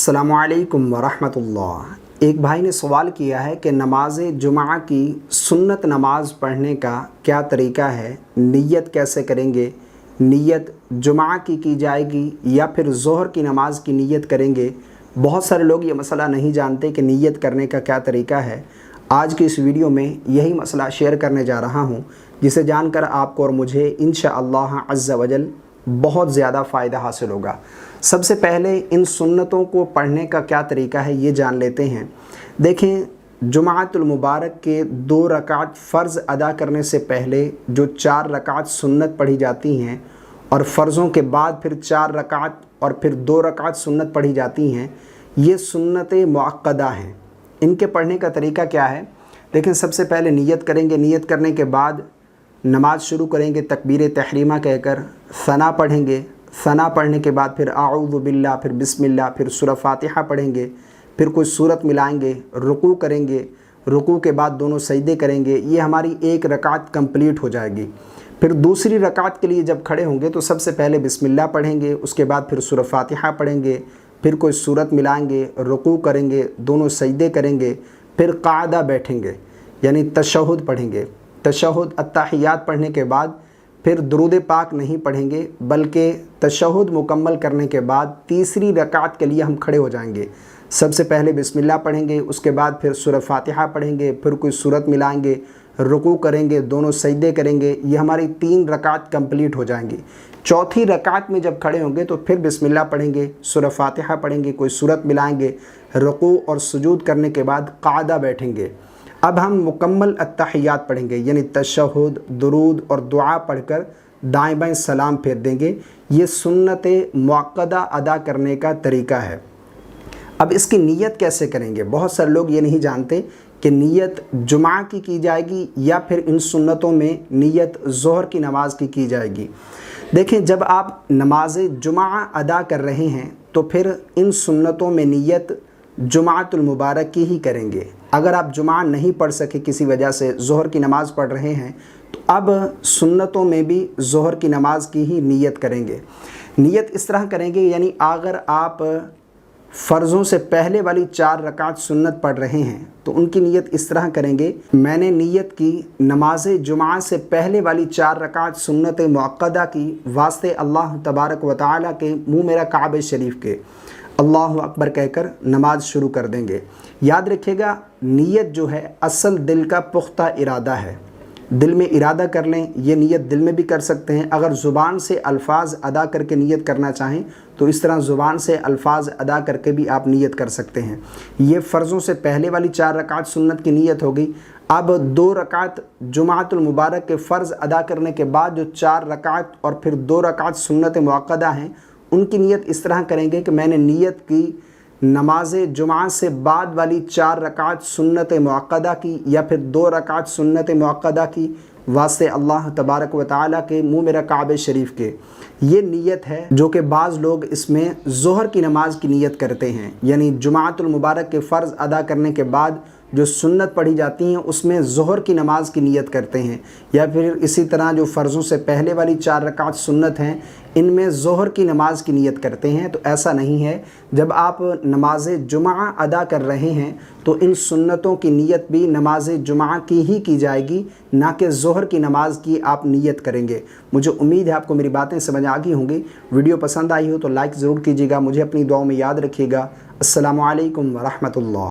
अस्सलामुअलैकुम वरहमतुल्लाह। एक भाई ने सवाल किया है कि नमाज जुमा की सुन्नत नमाज पढ़ने का क्या तरीका है, नियत कैसे करेंगे, नियत जुमा की जाएगी या फिर ज़ोहर की नमाज की नियत करेंगे। बहुत सारे लोग ये मसला नहीं जानते कि नियत करने का क्या तरीका है। आज की इस वीडियो में यही मसला शेयर करने जा रहा हूँ, जिसे जानकर आपको और मुझे इंशाअल्लाह अज़्ज़ा वजल बहुत ज़्यादा फ़ायदा हासिल होगा। सबसे पहले इन सुन्नतों को पढ़ने का क्या तरीका है ये जान लेते हैं। देखें, जुमातुल मुबारक के 2 रकात फ़र्ज़ अदा करने से पहले जो 4 रकात सुन्नत पढ़ी जाती हैं और फ़र्ज़ों के बाद फिर 4 रकात और फिर 2 रकात सुन्नत पढ़ी जाती हैं, ये सुन्नतें मुअक्कदा हैं। इनके पढ़ने का तरीका क्या है? देखें, सबसे पहले नियत करेंगे। नियत करने के बाद नमाज शुरू करेंगे तकबीर तहरीमा कहकर, सना पढ़ेंगे। सना पढ़ने के बाद फिर आऊज़ु बिल्लाह, फिर बिस्मिल्लाह, फिर सूरह फातिहा पढ़ेंगे, फिर कोई सूरत मिलाएंगे, रुकू करेंगे। रुकू के बाद दोनों सजदे करेंगे। ये हमारी 1 रकात कंप्लीट हो जाएगी। फिर दूसरी रकात के लिए जब खड़े होंगे तो सबसे पहले बिस्मिल्लाह पढ़ेंगे, उसके बाद फिर सूरह फातिहा पढ़ेंगे, फिर कोई सूरत मिलाएंगे, रुकू करेंगे, दोनों सजदे करेंगे, फिर क़ादा बैठेंगे यानी तशहुद पढ़ेंगे। तशहुद अत्तहियात पढ़ने के बाद फिर दुरूद पाक नहीं पढ़ेंगे, बल्कि तशहुद मुकम्मल करने के बाद तीसरी रकात के लिए हम खड़े हो जाएंगे। सबसे पहले बिस्मिल्लाह पढ़ेंगे, उसके बाद फिर सूरह फातिहा पढ़ेंगे, फिर कोई सूरत मिलाएंगे, रुकू करेंगे, दोनों सजदे करेंगे। ये हमारी 3 रकात कंप्लीट हो जाएंगी। चौथी रकात में जब खड़े होंगे तो फिर बिस्मिल्लाह पढ़ेंगे, सूरह फातिहा पढ़ेंगे, कोई सूरत मिलाएंगे, रुकू और सुजूद करने के बाद क़ादा बैठेंगे। अब हम मुकम्मल अत्तहियात पढ़ेंगे यानी तशहुद, दुरूद और दुआ पढ़कर दाएं बाएं सलाम फेर देंगे। ये सुन्नत मुअक्कदा अदा करने का तरीका है। अब इसकी नियत कैसे करेंगे? बहुत सारे लोग ये नहीं जानते कि नियत जुमा की जाएगी या फिर इन सुन्नतों में नियत ज़ोहर की नमाज की जाएगी। देखें, जब आप नमाज जुमा अदा कर रहे हैं तो फिर इन सुन्नतों में नियत जुमातुल मुबारक की ही करेंगे। अगर आप जुमा नहीं पढ़ सके, किसी वजह से ज़ोहर की नमाज़ पढ़ रहे हैं, तो अब सुन्नतों में भी ज़ोहर की नमाज की ही नियत करेंगे। नियत इस तरह करेंगे, यानी अगर आप फ़र्ज़ों से पहले वाली 4 रकात सुन्नत पढ़ रहे हैं तो उनकी नियत इस तरह करेंगे, मैंने नियत की नमाज जुमा से पहले वाली 4 रकात सुन्नत मुअक्कदा की वास्ते अल्लाह तबारक व तआला के, मुँह मेरा काबे शरीफ के, अल्लाहु अकबर कहकर नमाज शुरू कर देंगे। याद रखिएगा, नियत जो है असल दिल का पुख्ता इरादा है। दिल में इरादा कर लें। ये नियत दिल में भी कर सकते हैं। अगर ज़ुबान से अल्फाज अदा करके नियत करना चाहें तो इस तरह ज़ुबान से अल्फाज अदा करके भी आप नियत कर सकते हैं। ये फ़र्ज़ों से पहले वाली 4 रकात सुन्नत की नियत होगी। अब 2 रकात जुमातुल मुबारक के फ़र्ज़ अदा करने के बाद जो 4 रकात और फिर 2 रकात सुन्नत मुअक्कदा हैं, उनकी नियत इस तरह करेंगे कि मैंने नियत की नमाज जुमा से बाद वाली 4 रकात सुन्नत मुअक्कदा की या फिर 2 रकात सुन्नत मुअक्कदा की वास्ते अल्लाह तबारक व तआला के, मुँह मेरा काबे शरीफ के। ये नियत है जो कि बाज़ लोग इसमें ज़ोहर की नमाज की नियत करते हैं, यानी जुमातुल मुबारक के फ़र्ज़ अदा करने के बाद जो सुन्नत पढ़ी जाती हैं उसमें ज़ोहर की नमाज की नियत करते हैं, या फिर इसी तरह जो फ़र्ज़ों से पहले वाली 4 रकात सुन्नत हैं इनमें ज़ोहर की नमाज की नियत करते हैं। तो ऐसा नहीं है। जब आप नमाज जुमा अदा कर रहे हैं तो इन सुन्नतों की नियत भी नमाज जुमा की ही जाएगी, ना कि ज़ोहर की नमाज की आप नियत करेंगे। मुझे उम्मीद है आपको मेरी बातें समझ आ गई होंगी। वीडियो पसंद आई हो तो लाइक ज़रूर कीजिएगा। मुझे अपनी दुआओं में याद रखिएगा। अस्सलामु अलैकुम व रहमतुल्लाह।